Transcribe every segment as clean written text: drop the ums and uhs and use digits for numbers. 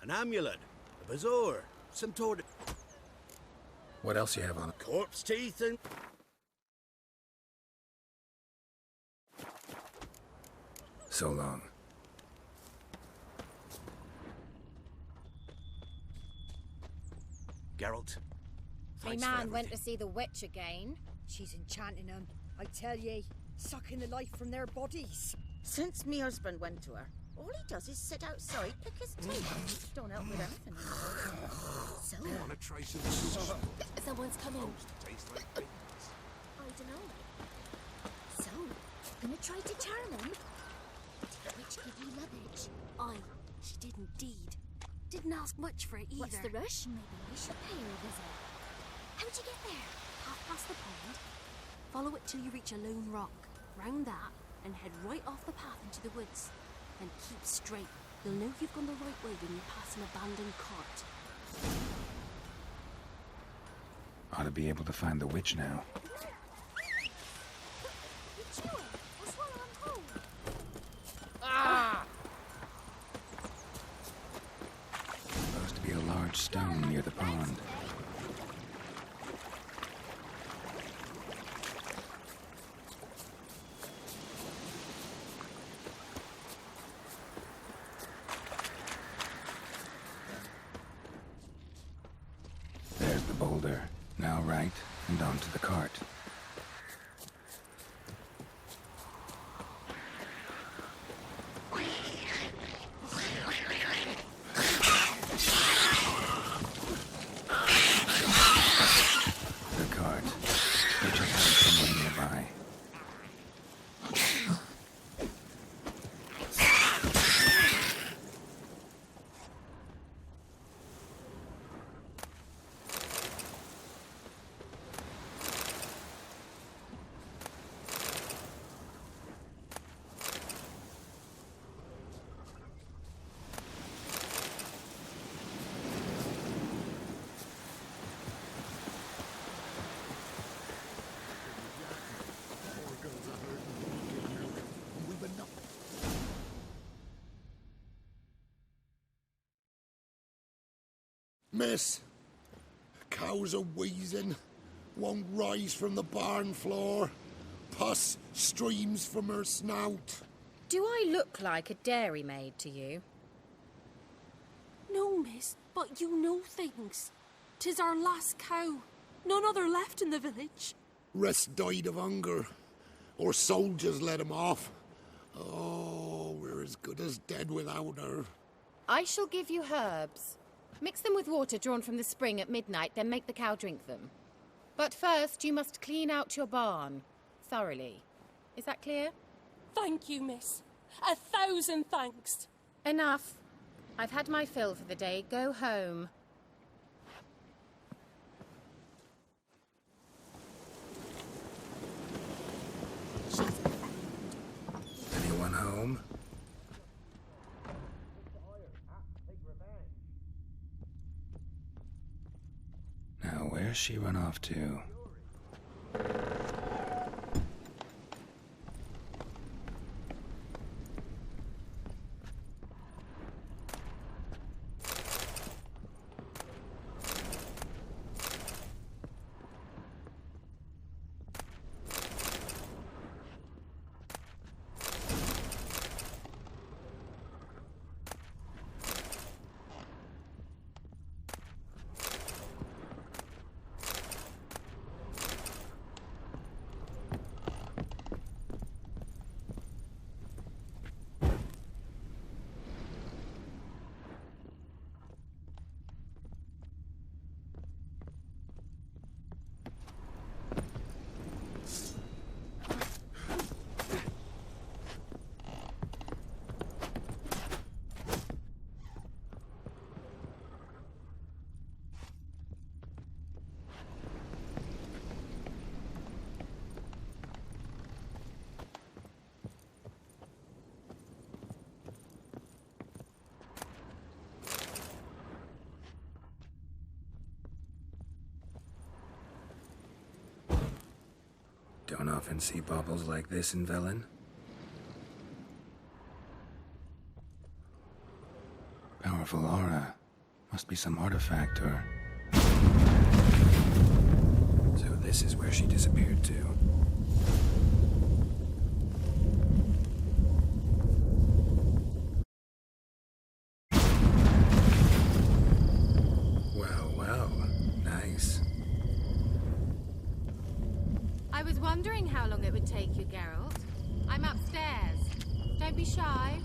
an amulet, a bazaar, some sort of... What else you have on it? Corpse teeth and... So long. Geralt. My Thanks for man went everything. to see the witch again. She's enchanting them, I tell ye. Sucking the life from their bodies. Since me husband went to her, all he does is sit outside, pick his teeth. Don't help with anything. So, Want to try some sauce? someone's coming. Tastes like beans. I don't know. So, gonna try to charm him? Did the witch give you luggage? Aye, she did indeed. Didn't ask much for it either. What's the rush? Maybe we should pay her a visit. How'd you get there? Half past the pond. Follow it till you reach a lone rock. Round that, and head right off the path into the woods. Then keep straight. You'll know you've gone the right way when you pass an abandoned cart. Ought to be able to find the witch now. Supposed to be a large stone near the pond. There's the boulder. Now right, and onto the cart. The cart. We should have someone nearby. Miss, cows are wheezing, won't rise from the barn floor. Pus streams from her snout. Do I look like a dairymaid to you? No, miss, but you know things. 'Tis our last cow. None other left in the village. Rest died of hunger, or soldiers let him off. Oh, we're as good as dead without her. I shall give you herbs. Mix them with water drawn from the spring at midnight, then make the cow drink them. But first, you must clean out your barn thoroughly. Is that clear? Thank you, miss. 1,000 thanks. Enough. I've had my fill for the day. Go home. Anyone home? Now, where's she run off to? Don't often see baubles like this in Velen. Powerful aura. Must be some artifact or... So this is where she disappeared to. Well, nice. I was wondering how long it would take you, Geralt. I'm upstairs. Don't be shy.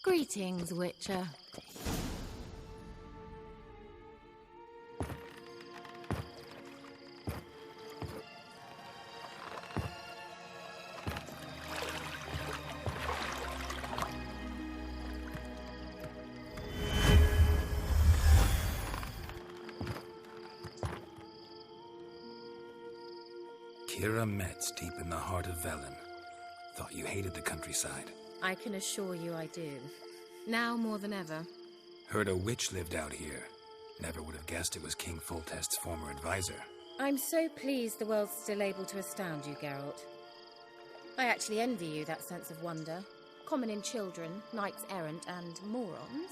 Greetings, Witcher. Kira Metz, deep in the heart of Velen. Thought you hated the countryside. I can assure you I do. Now more than ever. Heard a witch lived out here. Never would have guessed it was King Foltest's former advisor. I'm so pleased the world's still able to astound you, Geralt. I actually envy you that sense of wonder. Common in children, knights errant, and morons.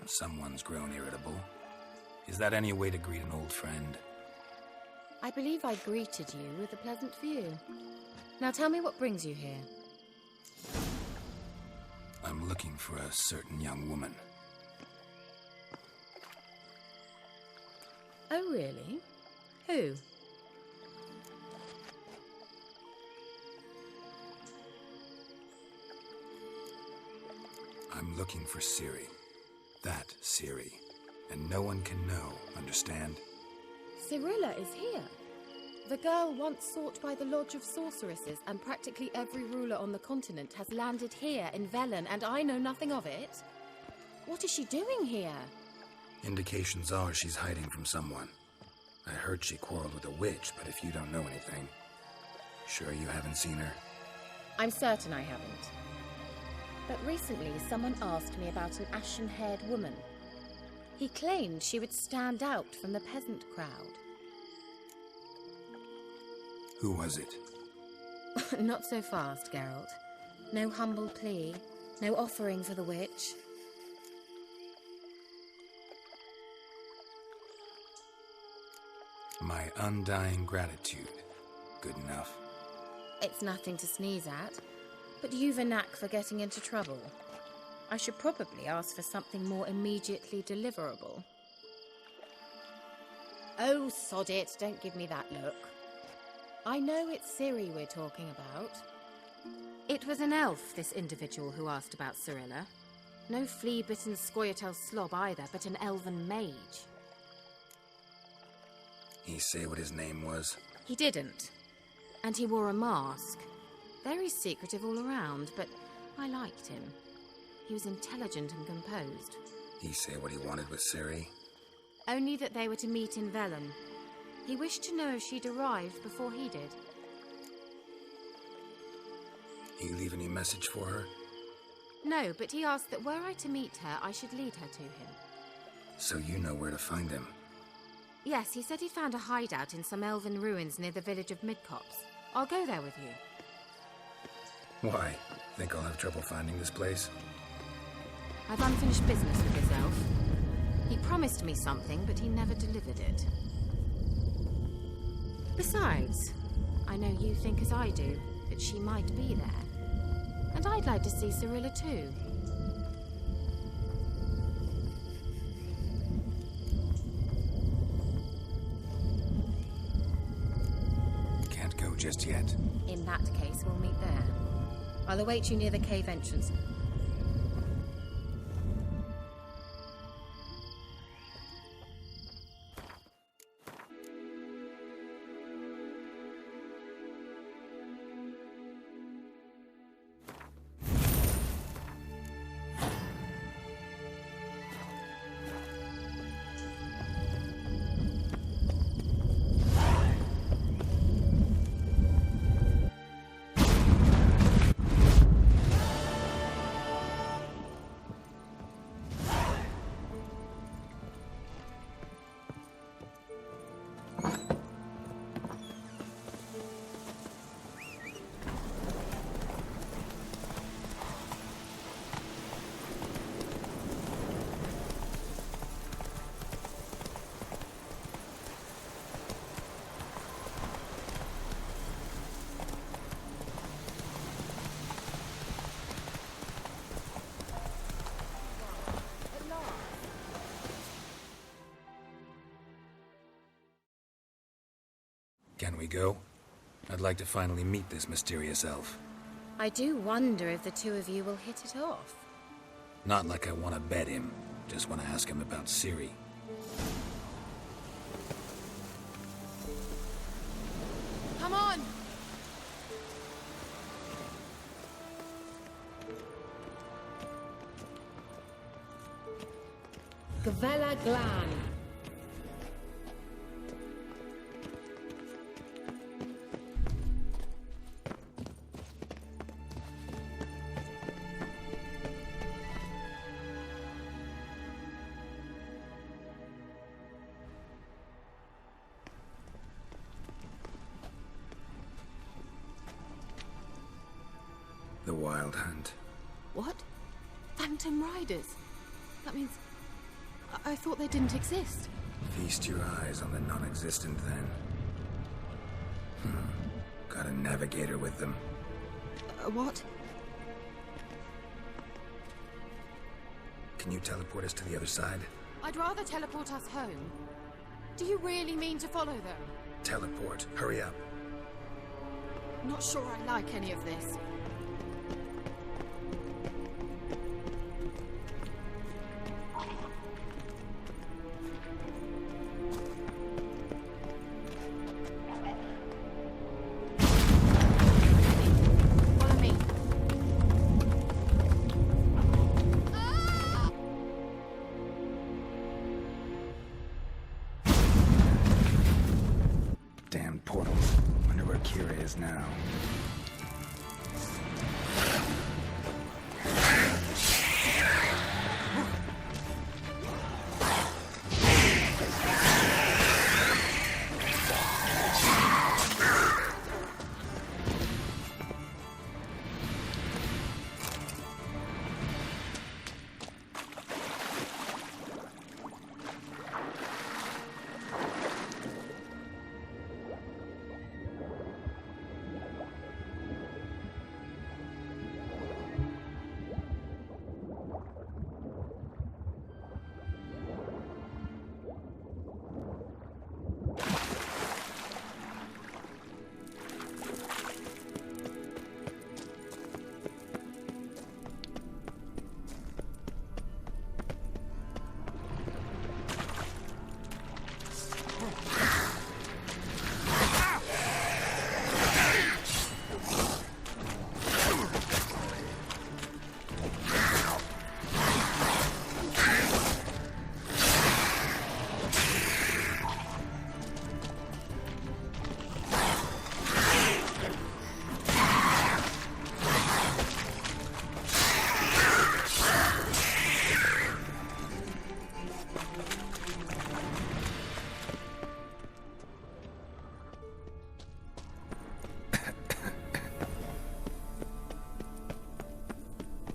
Someone's grown irritable. Is that any way to greet an old friend? I believe I greeted you with a pleasant view. Now tell me what brings you here. I'm looking for a certain young woman. Oh, really? Who? I'm looking for Ciri. That Ciri. And no one can know, understand? Cirilla is here. The girl once sought by the Lodge of Sorceresses, and practically every ruler on the continent has landed here in Velen, and I know nothing of it. What is she doing here? Indications are she's hiding from someone. I heard she quarreled with a witch, but if you don't know anything... Sure you haven't seen her? I'm certain I haven't. But recently someone asked me about an ashen-haired woman. He claimed she would stand out from the peasant crowd. Who was it? Not so fast, Geralt. No humble plea, no offering for the witch. My undying gratitude. Good enough. It's nothing to sneeze at, but you've a knack for getting into trouble. I should probably ask for something more immediately deliverable. Oh, sod it, don't give me that look. I know it's Ciri we're talking about. It was an elf, this individual who asked about Cirilla. No flea-bitten Scoia'tael slob either, but an elven mage. He say what his name was? He didn't. And he wore a mask. Very secretive all around, but I liked him. He was intelligent and composed. He say what he wanted with Ciri? Only that they were to meet in Velen. He wished to know if she'd arrived before he did. He leave any message for her? No, but he asked that were I to meet her, I should lead her to him. So you know where to find him? Yes, he said he found a hideout in some elven ruins near the village of Midcopse. I'll go there with you. Why? Think I'll have trouble finding this place? I've unfinished business with this elf. He promised me something, but he never delivered it. Besides, I know you think as I do, that she might be there. And I'd like to see Cirilla too. Can't go just yet. In that case, we'll meet there. I'll await you near the cave entrance. Can we go? I'd like to finally meet this mysterious elf. I do wonder if the two of you will hit it off. Not like I want to bet him. Just want to ask him about Ciri. Come on! Gavella Glan. The Wild Hunt. What? Phantom Riders? That means... I thought they didn't exist. Feast your eyes on the non-existent then. Got a navigator with them. What? Can you teleport us to the other side? I'd rather teleport us home. Do you really mean to follow them? Teleport. Hurry up. Not sure I like any of this. Follow me. Damn portal. Wonder where Kira is now.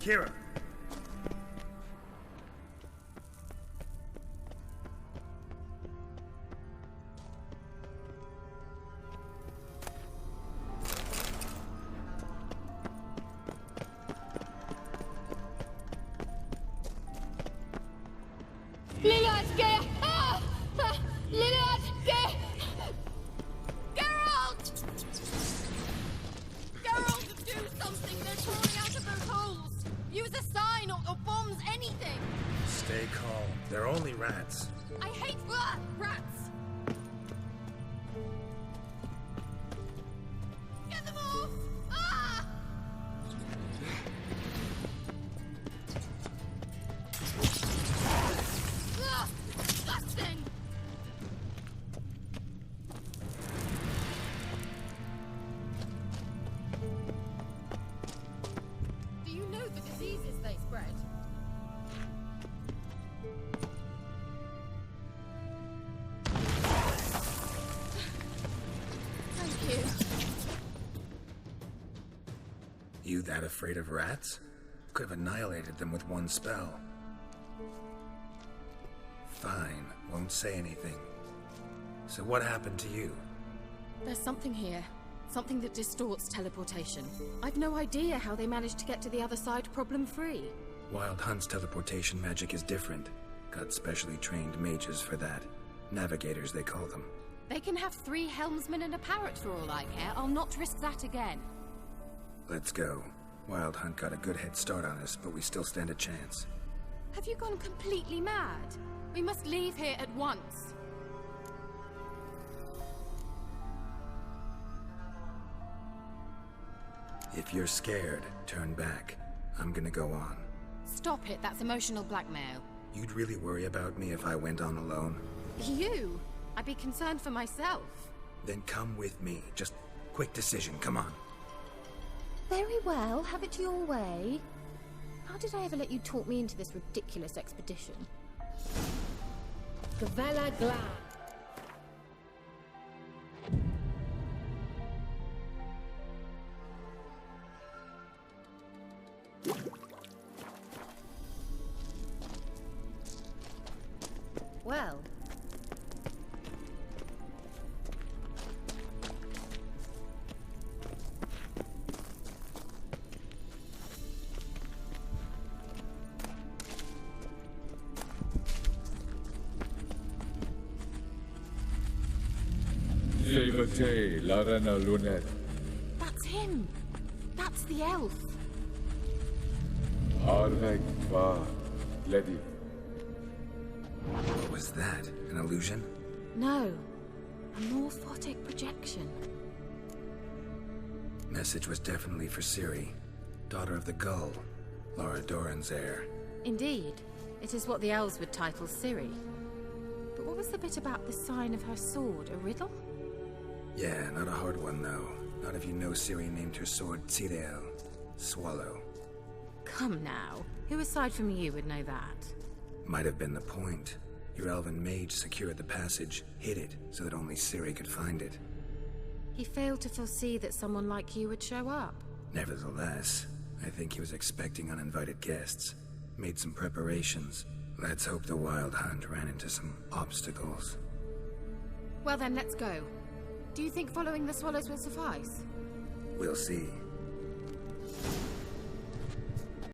Kira! Stay calm. They're only rats. I hate rats! Get them off! Ah! Ah! Disgusting! Do you know the diseases they spread? You that afraid of rats? Could have annihilated them with one spell. Fine, won't say anything. So what happened to you? There's something here. Something that distorts teleportation. I've no idea how they managed to get to the other side problem-free. Wild Hunt's teleportation magic is different. Got specially trained mages for that. Navigators, they call them. They can have 3 helmsmen and a parrot for all I care. I'll not risk that again. Let's go. Wild Hunt got a good head start on us, but we still stand a chance. Have you gone completely mad? We must leave here at once. If you're scared, turn back. I'm gonna go on. Stop it, that's emotional blackmail. You'd really worry about me if I went on alone? You? I'd be concerned for myself. Then come with me. Just quick decision, come on. Very well, have it your way. How did I ever let you talk me into this ridiculous expedition? Gavella Glad. Well. That's him. That's the elf. What was that? An illusion? No. A morphotic projection. Message was definitely for Ciri, daughter of the Gull, Laura Doran's heir. Indeed. It is what the elves would title Ciri. But what was the bit about the sign of her sword? A riddle? Yeah, not a hard one though. Not if you know Ciri named her sword Tirel, swallow. Come now. Who aside from you would know that? Might have been the point. Your elven mage secured the passage, hid it, so that only Ciri could find it. He failed to foresee that someone like you would show up. Nevertheless, I think he was expecting uninvited guests. Made some preparations. Let's hope the Wild Hunt ran into some obstacles. Well then, let's go. Do you think following the swallows will suffice? We'll see.